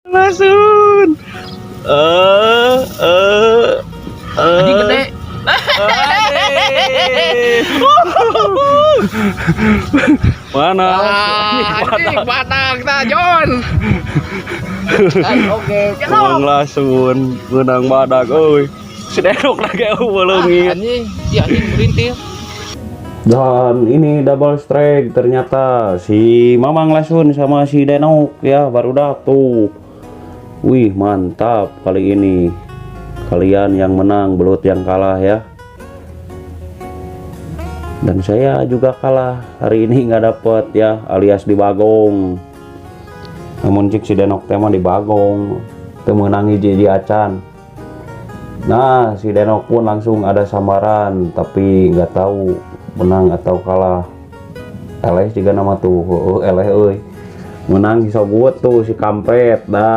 Lasun. Anjing gede. Mana? Anjing badak ta Jon. Oke. Mang Lasun menang badak euy. Sedekok lagi leungit. Anjing, iya anjing merintih. Dan ini double strike ternyata si Mamang Lasun sama si Denok ya barudak tuh. Wih mantap kali ini. Kalian yang menang, belut yang kalah ya. Dan saya juga kalah hari ini nggak dapet ya, alias di bagong. Namun cik si Denok tema di bagong, temenangi Ji Acan. Nah si Denok pun langsung ada samaran, tapi nggak tahu menang atau kalah. Eleh juga nama tuh, eleh euy. Menang si Sogut tuh si kampret dah.